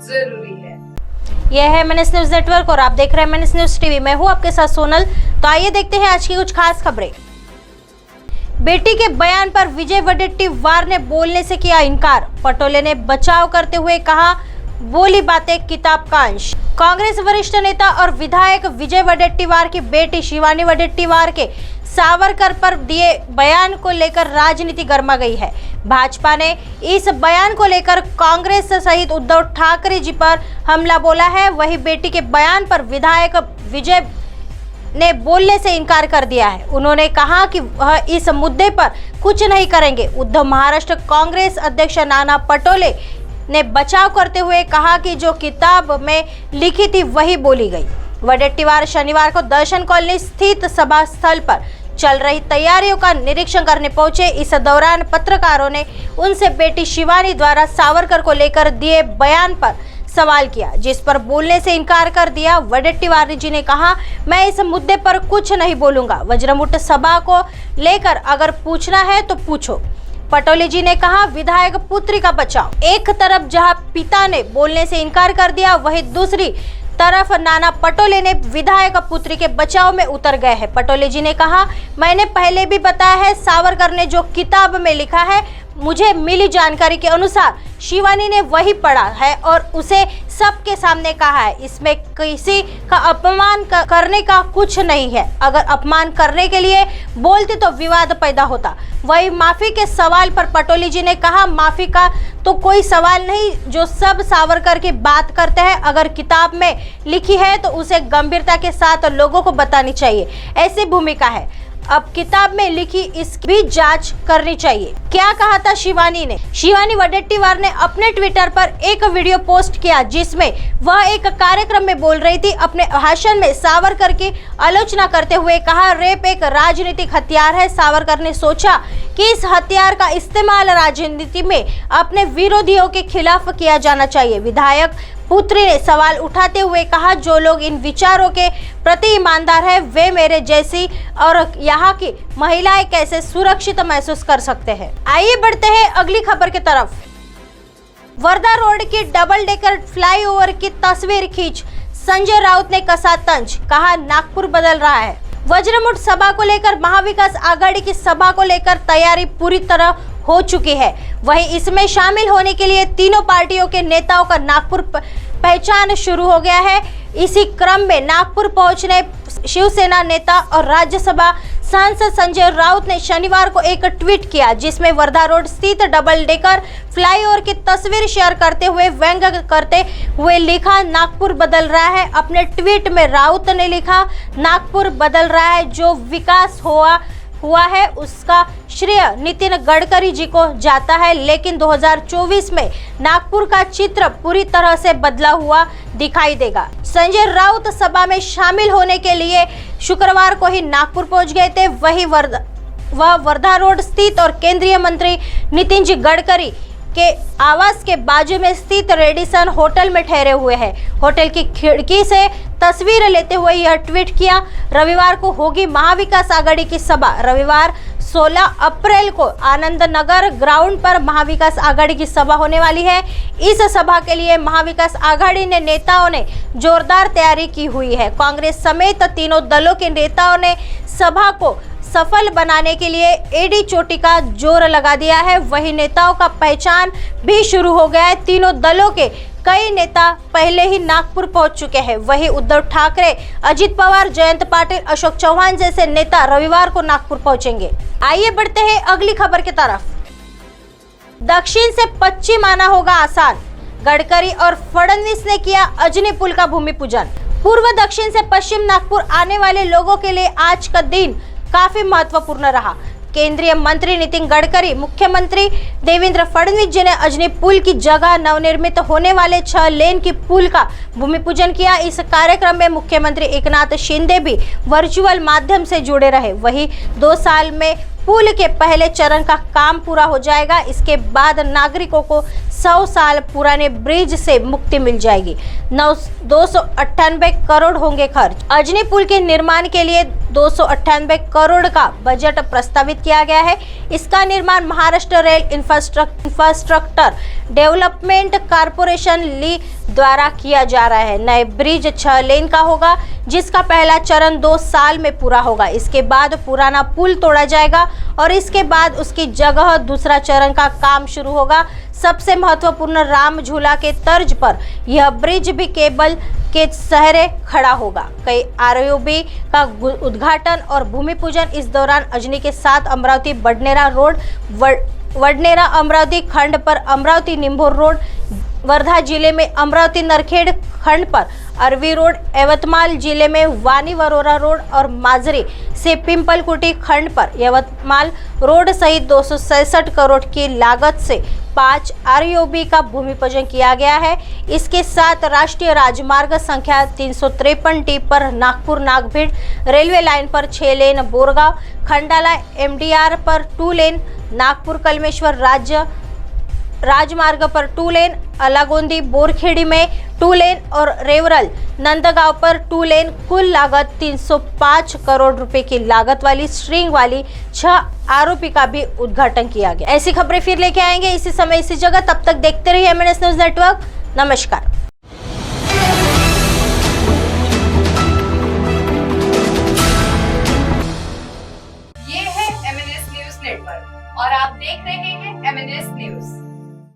जरूरी है। यह है MNS न्यूज नेटवर्क और आप देख रहे हैं MNS न्यूज टीवी। मैं हूं आपके साथ सोनल। तो आइए देखते हैं आज की कुछ खास खबरें। बेटी के बयान पर विजय वडेट्टीवार ने बोलने से किया इनकार। पटोले ने बचाव करते हुए कहा, बोली बातें किताब का अंश। कांग्रेस वरिष्ठ नेता और विधायक विजय वडेट्टीवार की बेटी शिवानी वडेट्टीवार के सावरकर पर दिए बयान को लेकर राजनीति गर्मा गई है। भाजपा ने इस बयान को लेकर कांग्रेस सहित उद्धव ठाकरे जी पर हमला बोला है। वहीं बेटी के बयान पर विधायक विजय ने बोलने से इनकार कर दिया है। उन्होंने कहा कि वह इस मुद्दे पर कुछ नहीं करेंगे। उद्धव महाराष्ट्र कांग्रेस अध्यक्ष नाना पटोले ने बचाव करते हुए कहा कि जो किताब में लिखी थी वही बोली गई। वडेट्टीवार शनिवार को दर्शन कॉलोनी स्थित सभा स्थल पर चल रही तैयारियों का निरीक्षण करने पहुंचे। इस दौरान पत्रकारों ने उनसे बेटी शिवानी द्वारा सावरकर को लेकर दिए बयान पर सवाल किया, जिस पर बोलने से इनकार कर दिया। वडेट्टीवार जी ने कहा, मैं इस मुद्दे पर कुछ नहीं बोलूंगा। वज्रमुठ सभा को लेकर अगर पूछना है तो पूछो। पटोले जी ने कहा, विधायक पुत्री का बचाव। एक तरफ जहां पिता ने बोलने से इनकार कर दिया, वहीं दूसरी तरफ नाना पटोले ने विधायक पुत्री के बचाव में उतर गए हैं। पटोले जी ने कहा, मैंने पहले भी बताया है, सावरकर ने जो किताब में लिखा है, मुझे मिली जानकारी के अनुसार शिवानी ने वही पढ़ा है और उसे सबके सामने कहा है। इसमें किसी का अपमान करने का कुछ नहीं है। अगर अपमान करने के लिए बोलती तो विवाद पैदा होता। वही माफी के सवाल पर पटोले जी ने कहा, माफी का तो कोई सवाल नहीं, जो सब सावरकर की बात करते हैं। अगर किताब में लिखी है तो उसे गंभीरता के साथ लोगों को बतानी चाहिए, ऐसी भूमिका है। अब किताब में लिखी इसकी भी जांच करनी चाहिए। क्या कहा था शिवानी ने? शिवानी वडेट्टीवार ने अपने ट्विटर पर एक वीडियो पोस्ट किया, जिसमें वह एक कार्यक्रम में बोल रही थी। अपने भाषण में सावरकर की आलोचना करते हुए कहा, रेप एक राजनीतिक हथियार है। सावरकर ने सोचा कि इस हथियार का इस्तेमाल राजनीति में अपने विरोधियों के खिलाफ किया जाना चाहिए। विधायक पुत्री ने सवाल उठाते हुए कहा, जो लोग इन विचारों के प्रति ईमानदार है, वे मेरे जैसी और यहाँ की महिलाएं कैसे सुरक्षित महसूस कर सकते हैं। आइए बढ़ते हैं अगली खबर की तरफ। वर्धा रोड की डबल डेकर फ्लाईओवर की तस्वीर खींच संजय राउत ने कसा तंज, कहा नागपुर बदल रहा है। वज्रमुठ सभा को लेकर महाविकास आघाड़ी की सभा को लेकर तैयारी पूरी तरह हो चुकी है। वहीं इसमें शामिल होने के लिए तीनों पार्टियों के नेताओं का नागपुर पहचान शुरू हो गया है। इसी क्रम में नागपुर पहुंचने शिवसेना नेता और राज्यसभा सांसद संजय राउत ने शनिवार को एक ट्वीट किया, जिसमें वर्धा रोड स्थित डबल डेकर फ्लाईओवर की तस्वीर शेयर करते हुए व्यंग करते हुए लिखा, नागपुर बदल रहा है। अपने ट्वीट में राउत ने लिखा, नागपुर बदल रहा है। जो विकास हुआ है उसका श्रेय नितिन गडकरी जी को जाता है, लेकिन 2024 में नागपुर का चित्र पूरी तरह से बदला हुआ दिखाई देगा। संजय राउत सभा में शामिल होने के लिए शुक्रवार को ही नागपुर पहुंच गए थे। वही वह वर्धा रोड स्थित और केंद्रीय मंत्री नितिन जी गडकरी के आवास के बाजू में स्थित रेडिसन होटल में ठहरे हुए हैं। होटल की खिड़की से तस्वीर लेते हुए यह ट्वीट किया। रविवार को होगी महाविकास आघाड़ी की सभा। रविवार 16 अप्रैल को आनंद नगर ग्राउंड पर महाविकास आघाड़ी की सभा होने वाली है। इस सभा के लिए महाविकास आघाड़ी ने नेताओं ने जोरदार तैयारी की हुई है। कांग्रेस समेत तीनों दलों के नेताओं ने सभा को सफल बनाने के लिए एडी चोटी का जोर लगा दिया है। वही नेताओं का पहचान भी शुरू हो गया है। तीनों दलों के कई नेता पहले ही नागपुर पहुंच चुके हैं। वही उद्धव ठाकरे, अजित पवार, जयंत पाटिल, अशोक चौहान जैसे नेता रविवार को नागपुर पहुंचेंगे। आइए बढ़ते हैं अगली खबर की तरफ। दक्षिण से पश्चिम आना होगा आसान, गडकरी और फडणवीस ने किया अजनी पुल का भूमि पूजन। पूर्व दक्षिण से पश्चिम नागपुर आने वाले लोगों के लिए आज का दिन काफी महत्वपूर्ण रहा। केंद्रीय मंत्री नितिन गडकरी, मुख्यमंत्री देवेंद्र फडणवीस जी ने अजनी पुल की जगह नवनिर्मित होने वाले 6 लेन की पुल का भूमि पूजन किया। इस कार्यक्रम में मुख्यमंत्री एकनाथ शिंदे भी वर्चुअल माध्यम से जुड़े रहे। वहीं 2 साल में पुल के पहले चरण का काम पूरा हो जाएगा। इसके बाद नागरिकों को 100 साल पुराने ब्रिज से मुक्ति मिल जाएगी। 298 करोड़ होंगे खर्च। अजनी पुल के निर्माण के लिए 298 करोड़ का बजट प्रस्तावित किया गया है। इसका निर्माण Maharashtra rail infrastructure development corporation ली द्वारा किया जा रहा है। नए ब्रिज 6 लेन का होगा, जिसका पहला चरण 2 साल में पूरा होगा। इसके बाद पुराना पुल तोड़ा जाएगा और इसके बाद उसकी जगह दूसरा चरण का काम शुरू होगा। सबसे महत्वपूर्ण राम झूला के तर्ज पर यह ब्रिज भी केबल के सहारे खड़ा होगा। कई आरओबी का उद्घाटन और भूमि पूजन इस दौरान अजनी के साथ अमरावती बडनेरा रोड, वडनेरा अमरावती खंड पर अमरावती निंभोर रोड, वर्धा जिले में अमरावती नरखेड़ खंड पर अरवी रोड, यवतमाल जिले में वानी वरोरा रोड और माजरी से पिंपलकुटी खंड पर यवतमाल रोड सहित 267 करोड़ की लागत से 5 आरओबी का भूमि पूजन किया गया है। इसके साथ राष्ट्रीय राजमार्ग संख्या 353 पर नागपुर नागभीड़ रेलवे लाइन पर 6 लेन, बोरगांव खंडाला एमडीआर पर 2 लेन, नागपुर कलमेश्वर राजमार्ग पर 2 लेन, अलागोंदी बोरखेड़ी में 2 लेन और रेवरल नंदगांव पर 2 लेन। कुल लागत 305 करोड़ रुपए की लागत वाली स्ट्रिंग वाली 6 आरओबी का भी उद्घाटन किया गया। ऐसी खबरें फिर लेके आएंगे इसी समय इसी जगह। तब तक देखते रहिए MNS न्यूज नेटवर्क। नमस्कार।